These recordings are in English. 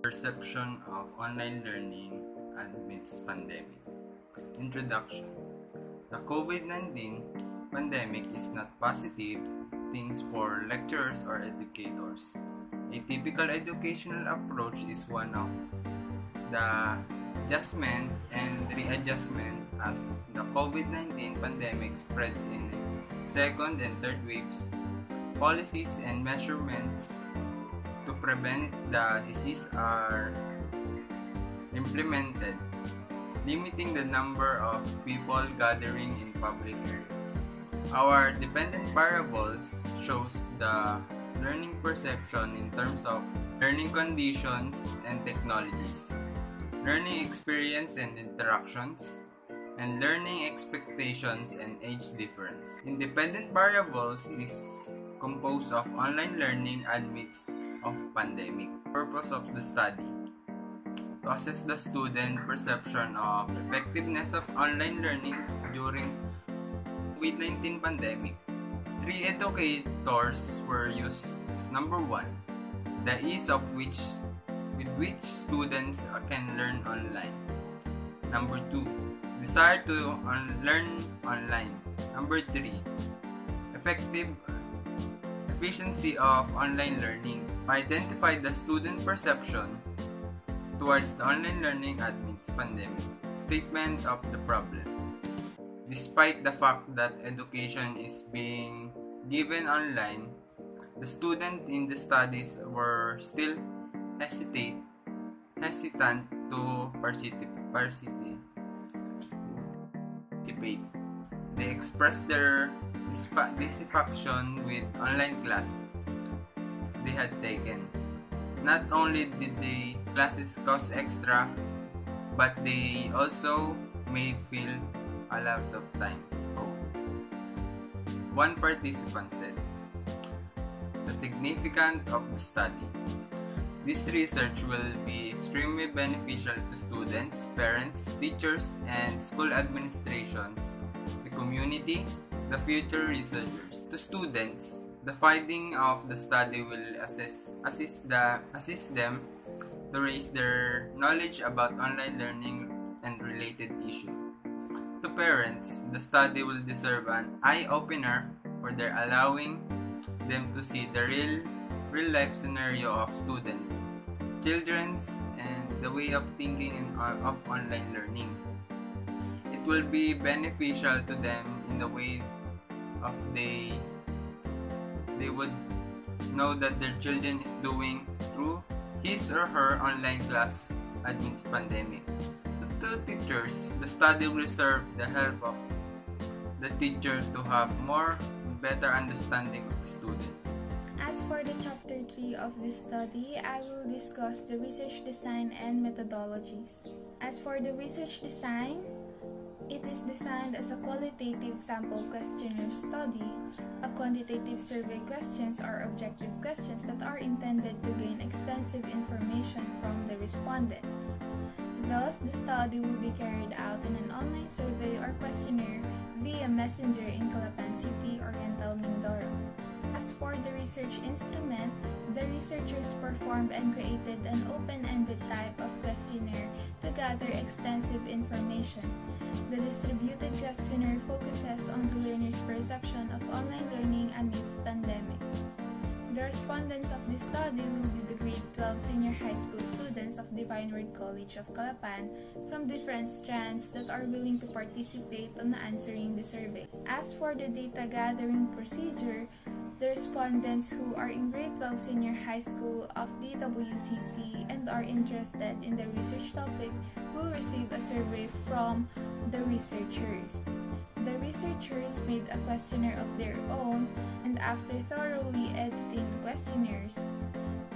Perception of online learning amidst pandemic. Introduction. The COVID-19 pandemic is not positive things for lecturers or educators. A typical educational approach is one of the adjustment and readjustment as the COVID-19 pandemic spreads in second and third waves. Policies and measurements to prevent the disease are implemented, limiting the number of people gathering in public areas. Our dependent variables shows the learning perception in terms of learning conditions and technologies, learning experience and interactions, and learning expectations and age difference. Independent variables is composed of online learning amidst of pandemic. Purpose of the study: to assess the student perception of effectiveness of online learning during COVID-19 pandemic. Three educators were used. Number 1, the ease of with which students can learn online. Number 2, desire to learn online. Number 3, efficiency of online learning. Identify the student perception towards the online learning amidst pandemic. Statement of the problem. Despite the fact that education is being given online, the students in the studies were still hesitant to participate. They expressed their dissatisfaction with online class they had taken. Not only did the classes cost extra, but they also made feel a lot of time. One participant said, the significance of the study. This research will be extremely beneficial to students, parents, teachers, and school administrations, the community, the future researchers. To students, the finding of the study will assist them to raise their knowledge about online learning and related issues. To parents, the study will deserve an eye-opener for their allowing them to see the real-life scenario of students, children, and the way of thinking of online learning. It will be beneficial to them in the way of they would know that their children is doing through his or her online class amidst pandemic. To teachers, the study will serve the help of the teacher to have better understanding of the students. As for the chapter 3 of this study, I will discuss the research design and methodologies. As for the research design, it is designed as a qualitative sample questionnaire study. A quantitative survey questions are objective questions that are intended to gain extensive information from the respondents. Thus, the study will be carried out in an online survey or questionnaire via messenger in Calapan City, Oriental Mindoro. As for the research instrument, the researchers performed and created an open-ended type of questionnaire to gather extensive information. The distributed questionnaire focuses on the learner's perception of online learning amidst pandemic. The respondents of this study will be the grade 12 senior high school students of Divine Word College of Calapan from different strands that are willing to participate on answering the survey. As for the data gathering procedure, the respondents who are in grade 12 senior high school of DWCC and are interested in the research topic will receive a survey from the researchers. The researchers made a questionnaire of their own, and after thoroughly editing the questionnaires,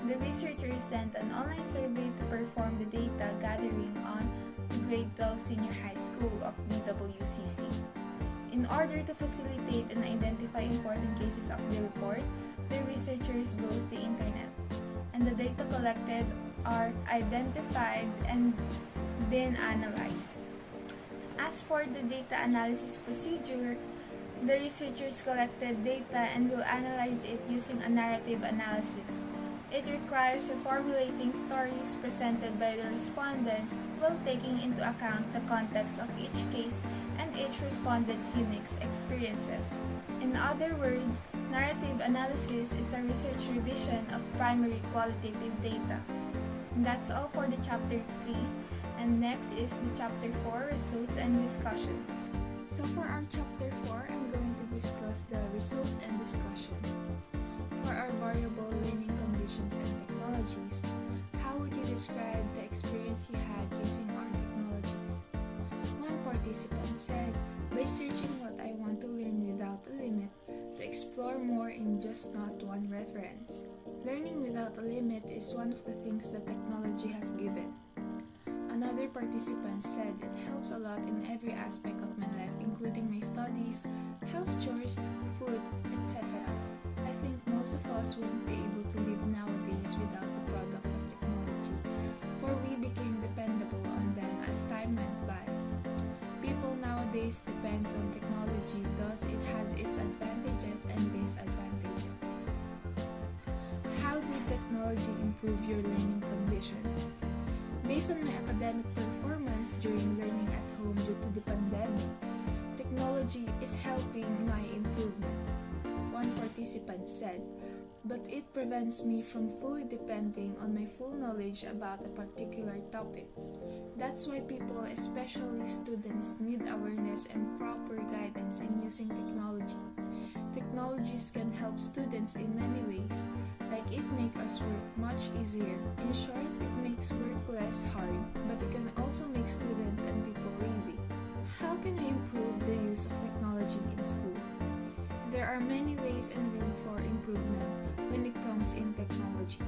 the researchers sent an online survey to perform the data gathering on the grade 12 senior high school of DWCC. In order to facilitate and identify important cases of the report, the researchers browsed the internet, and the data collected are identified and been analyzed. As for the data analysis procedure, the researchers collected data and will analyze it using a narrative analysis. It requires reformulating stories presented by the respondents while taking into account the context of each case and each respondent's unique experiences. In other words, narrative analysis is a research revision of primary qualitative data. And that's all for the chapter 3. And next is the chapter 4, results and discussions. So for our chapter 4, I'm going to discuss the results and discussion. For our variable learning conditions and technologies, how would you describe the experience you had using our technologies? One participant said, by searching what I want to learn without a limit, to explore more in just not one reference. Learning without a limit is one of the things that technology has given. Another participant said it helps a lot in every aspect of my life, including my studies, house chores, food, etc. I think most of us wouldn't be able to live nowadays without the products of technology, for we became dependable on them as time went by. People nowadays depends on technology, thus it has its advantages and disadvantages. How did technology improve your learning condition? Based on my academic performance during learning at home due to the pandemic, technology is helping my improvement. One participant said, but it prevents me from fully depending on my full knowledge about a particular topic. That's why people, especially students, need awareness and proper guidance in using technology. Technologies can help students in many ways, like it makes us work much easier. In short, it makes work less hard, but it can also make students and people lazy. How can we improve the use of technology in school? There are many ways and room for improvement when it comes in technology.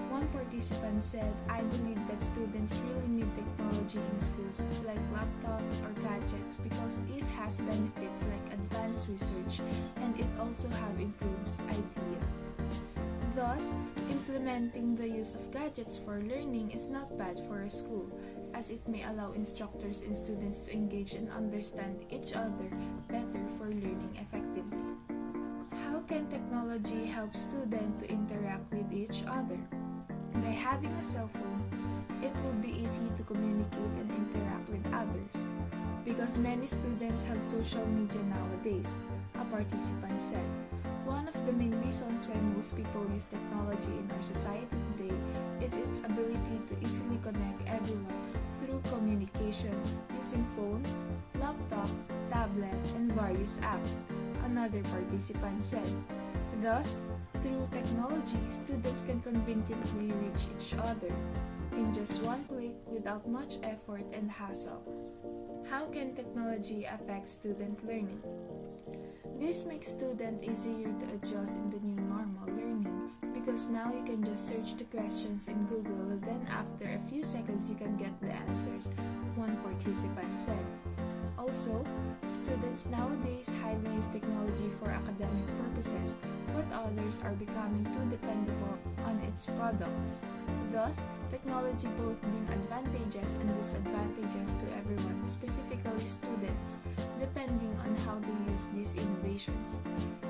One participant said, I believe that students really need technology in schools like laptops or gadgets because it has benefits like advanced research and it also have improves idea. Thus, implementing the use of gadgets for learning is not bad for a school, as it may allow instructors and students to engage and understand each other better for learning effectively. How can technology help students to interact with each other? By having a cell phone, it will be easy to communicate and interact with others. Because many students have social media nowadays, a participant said. One of the main reasons why most people use technology in our society today is its ability to easily connect everyone through communication using phone, laptop, tablet, and various apps, another participant said. Thus, through technology, students can conveniently reach each other in just one click without much effort and hassle. How can technology affect student learning? This makes students easier to adjust in the new normal learning because now you can just search the questions in Google, then after a few seconds you can get the answers, one participant said. Also, students nowadays highly use technology for academic purposes, but others are becoming too dependable on its products. Thus, technology both bring advantages and disadvantages to everyone, specifically students, depending on how they use these innovations.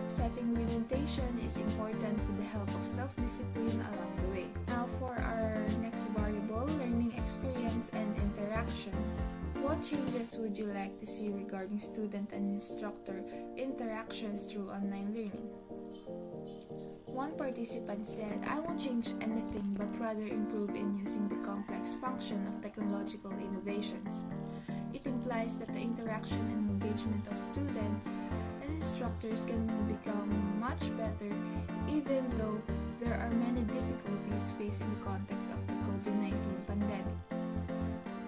Setting limitation is important with the help of self-discipline along the way. Now for our next variable, learning experience and interaction. What changes would you like to see regarding student and instructor interactions through online learning? One participant said, I won't change anything but rather improve in using the complex function of technological innovations. It implies that the interaction and engagement of students and instructors can become much better even though there are many difficulties faced in the context of the COVID-19 pandemic.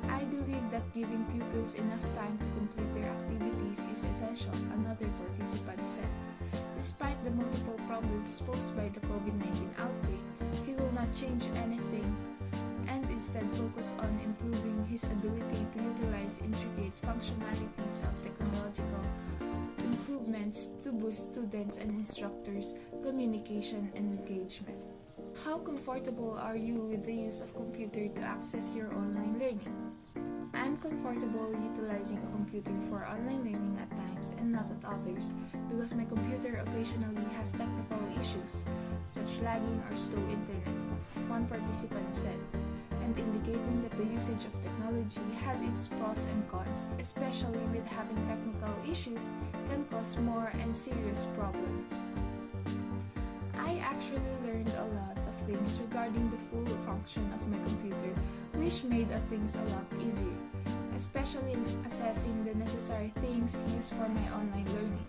I believe that giving pupils enough time to complete their activities is essential, another participant said. Despite the multiple problems posed by the COVID-19 outbreak, he will not change anything and instead focus on improving his ability to utilize intricate functionalities of technological improvements to boost students and instructors' communication and engagement. How comfortable are you with the use of computer to access your online learning? I'm comfortable utilizing a computer for online learning at times and not at others because my computer occasionally has technical issues, such lagging or slow internet, one participant said, and indicating that the usage of technology has its pros and cons, especially with having technical issues can cause more and serious problems. I actually learned a lot of things regarding the full function of my computer, which made things a lot easier, especially in assessing the necessary things used for my online learning.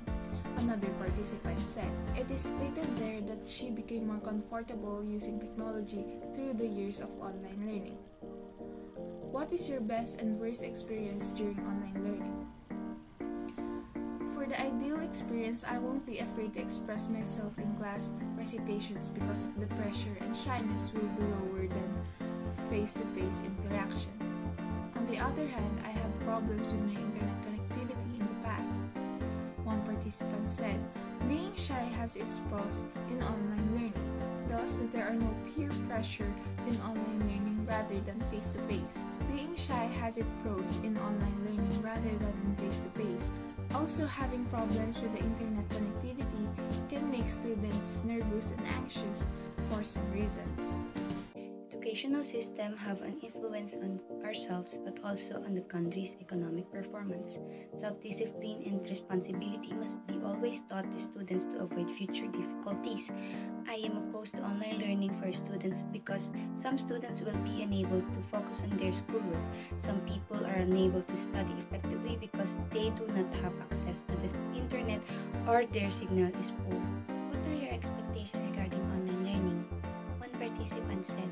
Another participant said, it is stated there that she became more comfortable using technology through the years of online learning. What is your best and worst experience during online learning? For the ideal experience, I won't be afraid to express myself in class recitations because of the pressure and shyness will be lower than face-to-face interactions. On the other hand, I have problems with my internet connectivity in the past. One participant said, being shy has its pros in online learning. Thus, there are no peer pressure in online learning rather than face-to-face. Being shy has its pros in online learning rather than in face-to-face. Also, having problems with the internet connectivity can make students nervous and anxious for some reasons. Educational system have an influence on ourselves but also on the country's economic performance. Self-discipline and responsibility must be always taught to students to avoid future difficulties. I am opposed to online learning for students because some students will be unable to focus on their schoolwork. Some people are unable to study effectively because they do not have access to the internet or their signal is poor. What are your expectations regarding online learning? One participant said,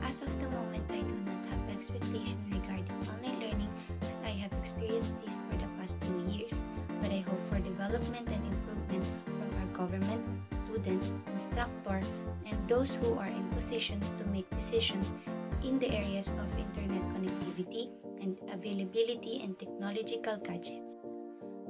as of the moment, I do not have expectation regarding online learning as I have experienced this for the past 2 years, but I hope for development and improvement from our government, students, instructor, and those who are in positions to make decisions in the areas of internet connectivity and availability and technological gadgets.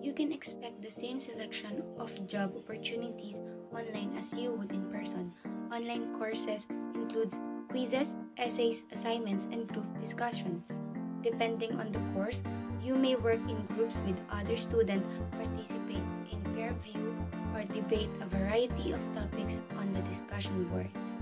You can expect the same selection of job opportunities online as you would in person. Online courses includes quizzes, essays, assignments, and group discussions. Depending on the course, you may work in groups with other students, participate in peer review, or debate a variety of topics on the discussion boards.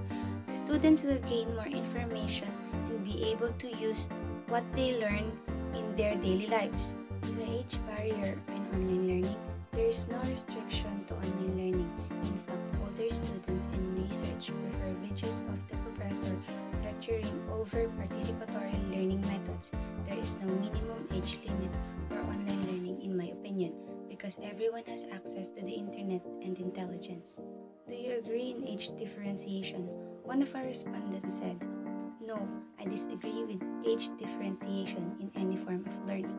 Students will gain more information and be able to use what they learn in their daily lives. With the age barrier in online learning, there is no restriction to online learning. In fact, older students in research prefer videos of the professor lecturing over participatory learning methods. There is no minimum age limit for online learning in my opinion because everyone has access to the internet and intelligence. Do you agree in age differentiation? One of our respondents said, no, I disagree with age differentiation in any form of learning.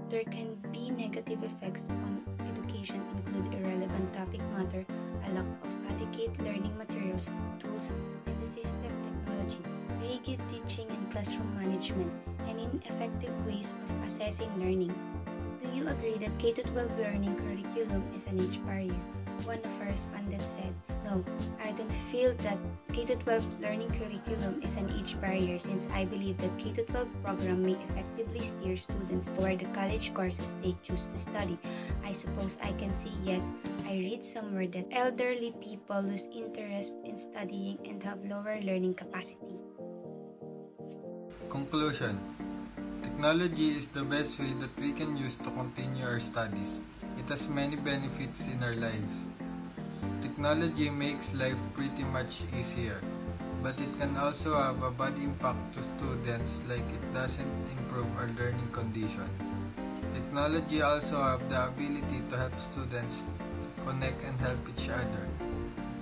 There can be negative effects on education include irrelevant topic matter, a lack of adequate learning materials, tools, and assistive technology, rigid teaching and classroom management, and ineffective ways of assessing learning. Do you agree that K-12 learning curriculum is an age barrier? One of our respondents said, no, I don't feel that K-12 learning curriculum is an age barrier since I believe that K-12 program may effectively steer students toward the college courses they choose to study. I suppose I can say yes. I read somewhere that elderly people lose interest in studying and have lower learning capacity. Conclusion. Technology is the best way that we can use to continue our studies. It has many benefits in our lives. Technology makes life pretty much easier, but it can also have a bad impact to students like it doesn't improve our learning condition. Technology also have the ability to help students connect and help each other.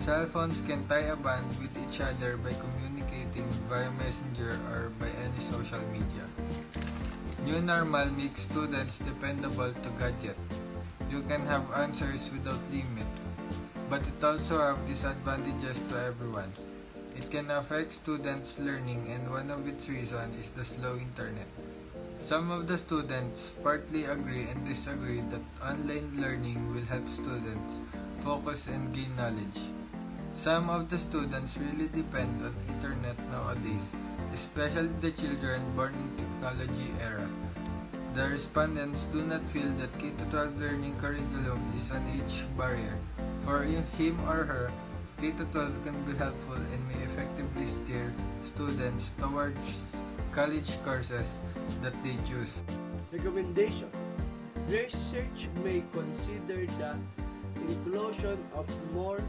Cell phones can tie a bond with each other by communicating via messenger or by any social media. New normal makes students dependable to gadgets. You can have answers without limit, but it also have disadvantages to everyone. It can affect students' learning and one of its reasons is the slow internet. Some of the students partly agree and disagree that online learning will help students focus and gain knowledge. Some of the students really depend on internet nowadays, especially the children born in technology era. The respondents do not feel that K-12 learning curriculum is an age barrier. For him or her, K-12 can be helpful and may effectively steer students towards college courses that they choose. Recommendation: research may consider the inclusion of more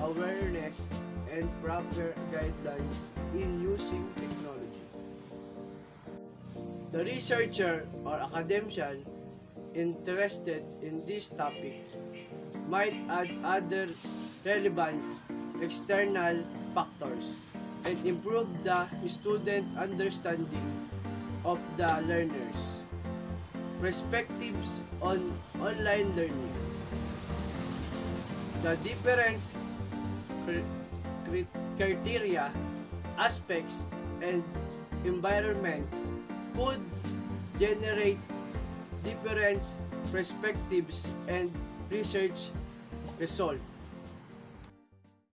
awareness and proper guidelines in using technology. The researcher or academician interested in this topic might add other relevant external factors and improve the student understanding of the learners' perspectives on online learning. The different criteria, aspects, and environments could generate different perspectives and research results.